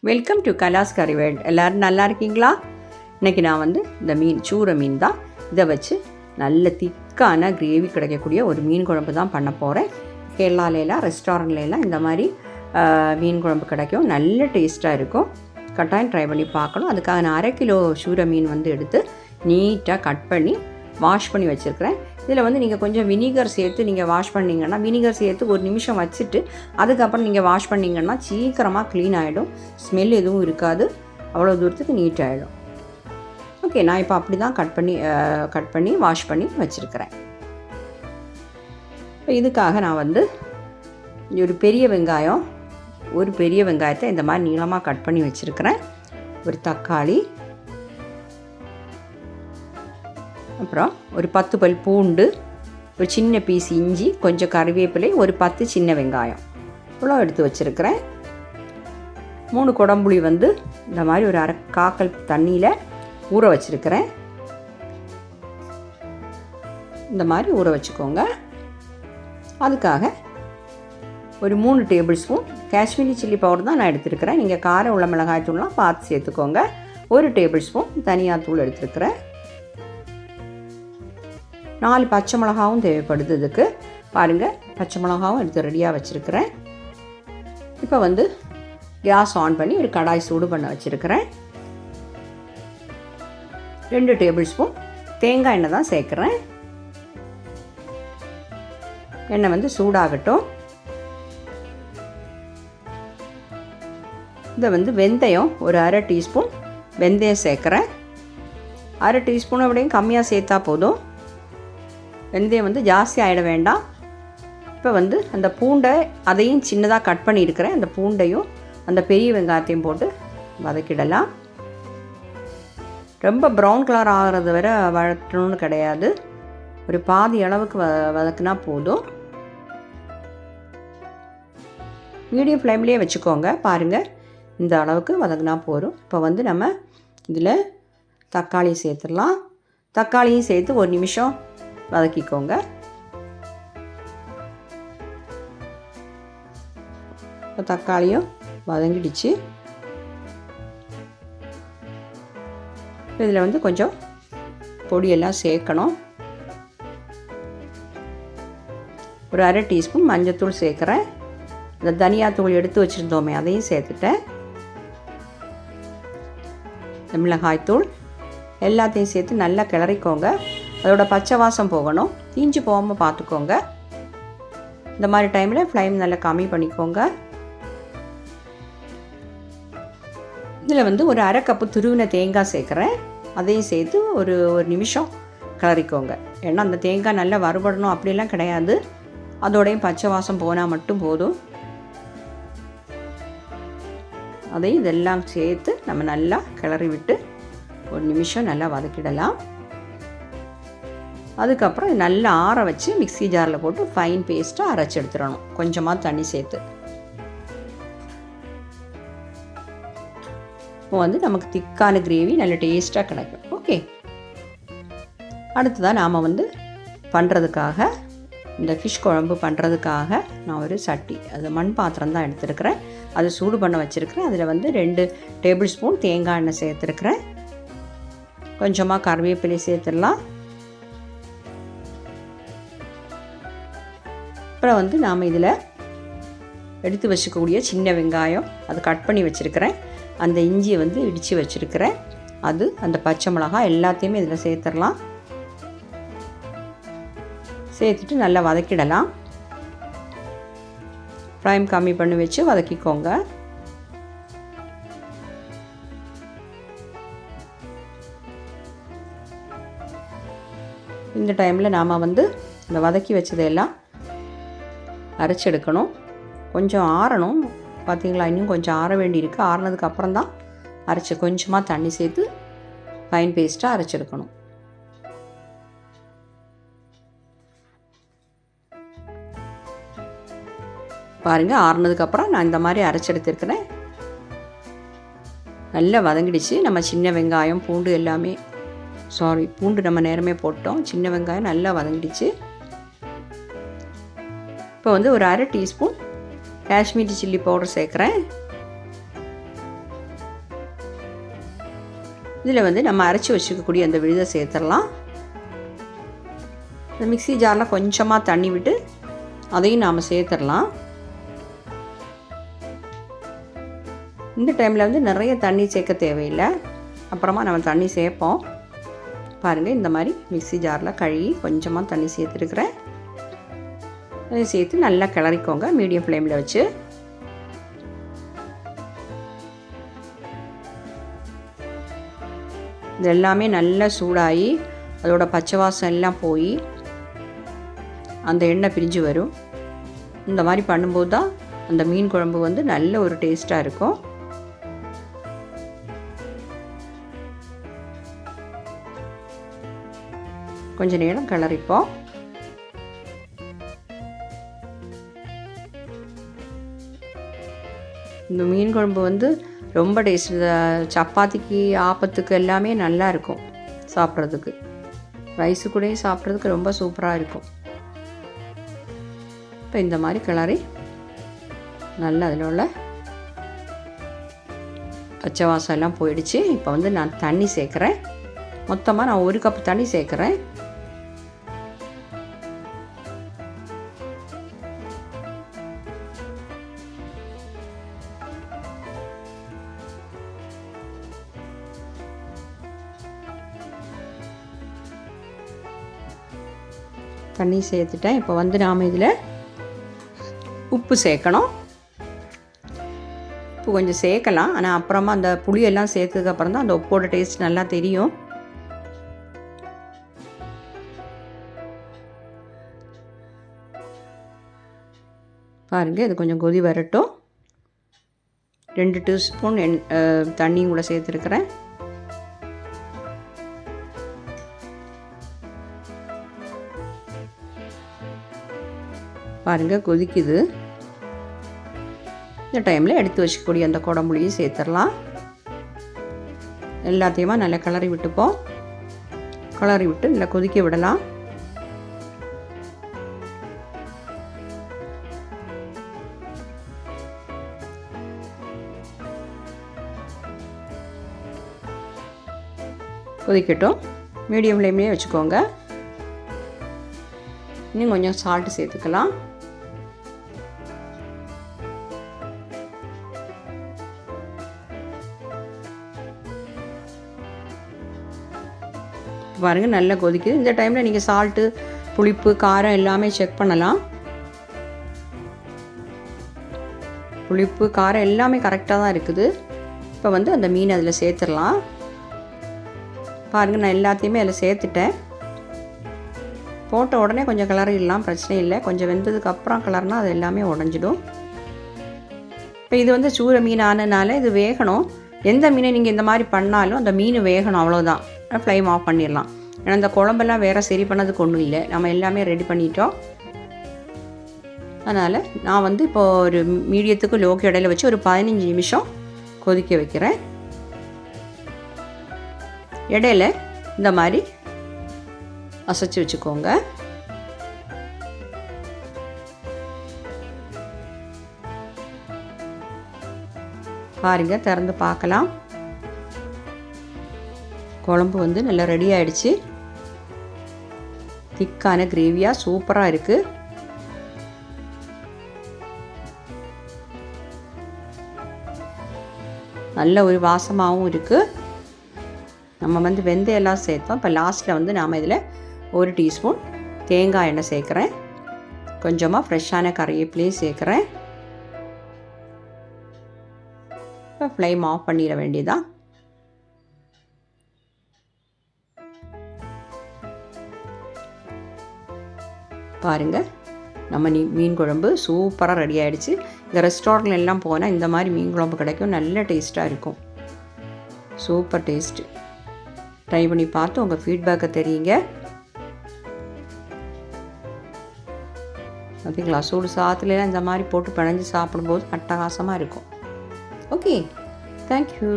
Welcome to கலாஸ் கறி world. எல்லோரும் நல்லா இருக்கீங்களா? இன்றைக்கி நான் இந்த மீன் சூரை மீன் தான், இதை வச்சு நல்ல திக்கான கிரேவி கிடைக்கக்கூடிய ஒரு மீன் குழம்பு தான் பண்ண போகிறேன். கேரளாலெலாம் ரெஸ்டாரண்ட்லாம் இந்த மாதிரி மீன் குழம்பு கிடைக்கும், நல்ல டேஸ்ட்டாக இருக்கும். கட்டாயம் ட்ரை பண்ணி பார்க்கணும். அதுக்காக நான் 1/2 கிலோ சூரை மீன் எடுத்து நீட்டாக கட் பண்ணி வாஷ் பண்ணி வச்சுருக்கிறேன். இதில் நீங்கள் கொஞ்சம் வினிகர் சேர்த்து நீங்கள் வாஷ் பண்ணிங்கன்னா, வினிகர் சேர்த்து ஒரு நிமிஷம் வச்சுட்டு அதுக்கப்புறம் நீங்கள் வாஷ் பண்ணிங்கன்னா சீக்கிரமாக க்ளீன் ஆகிடும், ஸ்மெல் எதுவும் இருக்காது, அவ்வளோ தூரத்துக்கு நீட்டாகிடும். ஓகே, நான் இப்போ அப்படி தான் கட் பண்ணி வாஷ் பண்ணி வச்சுருக்கிறேன். இப்போ இதுக்காக நான் ஒரு பெரிய வெங்காயத்தை இந்த மாதிரி நீளமாக கட் பண்ணி வச்சுருக்கிறேன். ஒரு தக்காளி, அப்புறம் ஒரு 10 பல் பூண்டு, ஒரு சின்ன பீஸ் இஞ்சி, கொஞ்சம் கறிவேப்பிலை, ஒரு 10 சின்ன வெங்காயம் இவ்வளோ எடுத்து வச்சுருக்கிறேன். 3 குடம்புளி இந்த மாதிரி ஒரு 1/2 காக்கல் தண்ணியில் ஊற வச்சுருக்கிறேன். இந்த மாதிரி ஊற வச்சுக்கோங்க. அதுக்காக ஒரு 3 table spoon Kashmiri chilli powder தான் நான் எடுத்துருக்கிறேன். நீங்கள் காரம் உள்ள மிளகாய் தூள்லாம் பார்த்து சேர்த்துக்கோங்க. 1 டேபிள் ஸ்பூன் தனியாத்தூள் எடுத்துருக்கிறேன். 4 பச்சை மிளகாவும் தேவைப்படுது. இதுக்கு பாருங்கள், பச்சை மிளகாவும் எடுத்து ரெடியாக வச்சுருக்கிறேன். இப்போ கேஸ் ஆன் பண்ணி ஒரு கடாய் சூடு பண்ண வச்சுருக்கிறேன். 2 டேபிள் ஸ்பூன் தேங்காய் எண்ணெய் தான் சேர்க்குறேன். எண்ணெய் சூடாகட்டும். இதை வெந்தயம் ஒரு 1/2 டீஸ்பூன் வெந்தயம் சேர்க்குறேன். 1/2 டீஸ்பூனை விடையும் கம்மியாக சேர்த்தா போதும். வெந்தயம் ஜாஸ்தி ஆகிட வேண்டாம். இப்போ அந்த பூண்டை அதையும் சின்னதாக கட் பண்ணியிருக்கிறேன். அந்த பூண்டையும் அந்த பெரிய வெங்காயத்தையும் போட்டு வதக்கிடலாம். ரொம்ப ப்ரௌன் கலர் ஆகிறது வரை வதக்கணும்னு கிடையாது, ஒரு பாதி அளவுக்கு வதக்குனா போதும். மீடியம் ஃப்ளேம்லேயே வச்சுக்கோங்க. பாருங்கள், இந்த அளவுக்கு வதக்குனா போதும். இப்போ நம்ம இதில் தக்காளி சேர்த்துடலாம். தக்காளியும் சேர்த்து ஒரு நிமிஷம் வதக்கிக்கோங்க. இப்போ தக்காளியும் வதங்கிடுச்சு. இதில் கொஞ்சம் பொடியெல்லாம் சேர்க்கணும். ஒரு 1/2 டீஸ்பூன் மஞ்சத்தூள் சேர்க்குறேன். இந்த தனியாத்தூள் எடுத்து வச்சுருந்தோமே அதையும் சேர்த்துட்டேன். மிளகாய்த்தூள் எல்லாத்தையும் சேர்த்து நல்லா கிளறிக்கோங்க. அதோட பச்சை வாசம் போகணும், தீஞ்சு போகாமல் பார்த்துக்கோங்க. இந்த மாதிரி டைமில் ஃப்ளேம் நல்லா கம்மி பண்ணிக்கோங்க. இதில் ஒரு 1/2 கப்பு துருவின தேங்காய் சேர்க்குறேன். அதையும் சேர்த்து ஒரு நிமிஷம் கிளறிக்கோங்க. ஏன்னா அந்த தேங்காய் நல்லா வறுபடணும் அப்படிலாம் கிடையாது, அதோடையும் பச்சை வாசம் போனால் மட்டும் போதும். அதையும் இதெல்லாம் சேர்த்து நம்ம நல்லா கிளறி விட்டு ஒரு நிமிஷம் நல்லா வதக்கிடலாம். அதுக்கப்புறம் நல்லா ஆற வச்சு மிக்ஸி ஜாரில் போட்டு ஃபைன் பேஸ்ட்டாக அரைச்சி எடுத்துடணும், கொஞ்சமாக தண்ணி சேர்த்து. இப்போ நமக்கு திக்கான கிரேவி நல்ல டேஸ்ட்டாக கிடைக்கும். ஓகே, அடுத்ததான் நாம் பண்ணுறதுக்காக, இந்த ஃபிஷ் குழம்பு பண்ணுறதுக்காக நான் ஒரு சட்டி, அது மண் பாத்திரம் தான் எடுத்துருக்கிறேன். அது சூடு பண்ண வச்சுருக்கிறேன். அதில் 2 டேபிள் ஸ்பூன் தேங்காய் எண்ணெய் சேர்த்துருக்கிறேன். கொஞ்சமாக கறிவேப்பிலை சேர்த்துடலாம். அப்புறம் நாம் இதில் எடுத்து வச்சுக்கக்கூடிய சின்ன வெங்காயம், அது கட் பண்ணி வச்சுருக்கிறேன். அந்த இஞ்சியை இடித்து வச்சுருக்கிறேன். அது அந்த பச்சை மிளகாய் எல்லாத்தையுமே இதில் சேர்த்துடலாம். சேர்த்துட்டு நல்லா வதக்கிடலாம். ஃப்ளேம் கம்மி பண்ணி வச்சு வதக்கிக்கோங்க. இந்த டைமில் நாம் இந்த வதக்கி வச்சதையெல்லாம் அரைச்செடுக்கணும். கொஞ்சம் ஆறணும். பார்த்திங்களா, இன்னும் கொஞ்சம் ஆற வேண்டியிருக்கு. ஆறினதுக்கு அப்புறம் தான் அரைச்சி கொஞ்சமாக தண்ணி சேர்த்து ஃபைன் பேஸ்ட்டாக அரைச்செடுக்கணும். பாருங்கள், ஆறினதுக்கப்புறம் நான் இந்த மாதிரி அரைச்செடுத்துருக்கிறேன். நல்லா வதங்கிடுச்சு. நம்ம சின்ன வெங்காயம் பூண்டு எல்லாமே, பூண்டு நம்ம நேரமே போட்டோம். சின்ன வெங்காயம் நல்லா வதங்கிடுச்சு. இப்போ ஒரு 1/2 டீஸ்பூன் காஷ்மீரி சில்லி பவுடர் சேர்க்குறேன். இதில் வந்து நம்ம அரைச்சி வச்சுக்கக்கூடிய அந்த விழுதை சேர்த்துடலாம். இந்த மிக்ஸி ஜாரில் கொஞ்சமாக தண்ணி விட்டு அதையும் நாம் சேர்த்துடலாம். இந்த டைமில் வந்து நிறைய தண்ணி சேர்க்க தேவையில்லை, அப்புறமா நம்ம தண்ணி சேர்ப்போம். பாருங்கள், இந்த மாதிரி மிக்ஸி ஜாரில் கழுவி கொஞ்சமாக தண்ணி சேர்த்துருக்குறேன். அதை சேர்த்து நல்லா கிளறிக்கோங்க மீடியம் ஃப்ளேமில் வச்சு. இது எல்லாமே நல்லா சூடாகி அதோட பச்சை வாசம் எல்லாம் போய் அந்த எண்ணெய் பிரிஞ்சு வரும். இந்த மாதிரி பண்ணும்போது தான் அந்த மீன் குழம்பு வந்து நல்ல ஒரு டேஸ்ட்டாக இருக்கும். கொஞ்ச நேரம் கிளறிப்போம். இந்த மீன் குழம்பு வந்து ரொம்ப டேஸ்ட். சப்பாத்திக்கு, ஆப்பத்துக்கு எல்லாமே நல்லா இருக்கும் சாப்பிட்றதுக்கு. ரைஸு கூடயும் சாப்பிட்றதுக்கு ரொம்ப சூப்பராக இருக்கும். இப்போ இந்த மாதிரி கிளறி நல்லா அதில் உள்ள பச்சை வாசம் எல்லாம் போயிடுச்சு. இப்போ வந்து நான் தண்ணி சேர்க்குறேன். மொத்தமாக நான் 1 கப் தண்ணி சேர்க்குறேன். தண்ணி சேர்த்துட்டேன். இப்போ வந்து நாம் இதில் உப்பு சேர்க்கணும். உப்பு கொஞ்சம் சேர்க்கலாம், ஆனால் அப்புறமா அந்த புளியெல்லாம் சேர்த்ததுக்கப்புறம் தான் அந்த உப்போட டேஸ்ட் நல்லா தெரியும். பாருங்கள், இது கொஞ்சம் கொதி வரட்டும். 2 டீஸ்பூன் தண்ணியும் கூட சேர்த்துருக்குறேன். பாருங்கள், கொதிக்குது. இந்த டைமில் எடுத்து வச்சுக்கூடிய அந்த குடம்புளியும் சேர்த்துடலாம். எல்லாத்தையுமா நல்லா கிளறி விட்டுப்போம். கிளறி விட்டு நல்லா கொதிக்க விடலாம். கொதிக்கட்டும். மீடியம் ஃப்ளேம்லேயே வச்சுக்கோங்க. இன்னும் கொஞ்சம் சால்ட்டு சேர்த்துக்கலாம். பாருங்கள், நல்லா கொதிக்குது. இந்த டைமில் நீங்கள் சால்ட்டு, புளிப்பு, காரம் எல்லாமே செக் பண்ணலாம். புளிப்பு, காரம் எல்லாமே கரெக்டாக தான் இருக்குது. இப்போ வந்து அந்த மீன் அதில் சேர்த்துடலாம். பாருங்கள், நான் எல்லாத்தையுமே அதில் சேர்த்துட்டேன். போட்ட உடனே கொஞ்சம் கிளறிடலாம், பிரச்சனை இல்லை. கொஞ்சம் வெந்ததுக்கப்புறம் கிளறினா அது எல்லாமே உடஞ்சிடும். இப்போ இது வந்து சூரை மீன் ஆனதுனால இது வேகணும். எந்த மீனை நீங்கள் இந்த மாதிரி பண்ணாலும் அந்த மீன் வேகணும், அவ்வளோதான். ஃப்ளைம் ஆஃப் பண்ணிடலாம். ஏன்னா இந்த குழம்பெல்லாம் வேறு சரி பண்ணதுக்கு ஒன்றும் இல்லை, நம்ம எல்லாமே ரெடி பண்ணிட்டோம். அதனால் நான் வந்து இப்போது ஒரு மீடியத்துக்கு லோக்கு இடையில வச்சு ஒரு 15 நிமிஷம் கொதிக்க வைக்கிறேன். இடையில இந்த மாதிரி அசைச்சு வச்சுக்கோங்க. பாருங்கள், திறந்து பார்க்கலாம். குழம்பு வந்து நல்லா ரெடி ஆகிடுச்சு. திக்கான கிரேவியாக சூப்பராக இருக்குது. நல்ல ஒரு வாசமாகவும் இருக்குது. நம்ம வந்து வெந்தயம் எல்லாம் சேர்த்தோம். இப்போ லாஸ்ட்டில் வந்து நாம் இதில் 1 டீஸ்பூன் தேங்காய் எண்ணெய் சேர்க்குறேன். கொஞ்சமாக ஃப்ரெஷ்ஷான கறிவேப்பிலையும் சேர்க்குறேன். இப்போ ஃப்ளைம் ஆஃப் பண்ணிட வேண்டியதான். பாருங்கள், நம்ம மீன் குழம்பு சூப்பராக ரெடி ஆகிடுச்சு. இந்த ரெஸ்டாரண்ட்ல எல்லாம் போனால் இந்த மாதிரி மீன் குழம்பு கிடைக்கும். நல்ல டேஸ்ட்டாக இருக்கும். Super taste. ட்ரை பண்ணி பார்த்து உங்கள் ஃபீட்பேக்கை தெரியுங்க. பார்த்தீங்களா, சூடு சாத்துலாம் இந்த மாதிரி போட்டு பிணைஞ்சு சாப்பிடும்போது அட்டகாசமாக இருக்கும். Okay, thank you.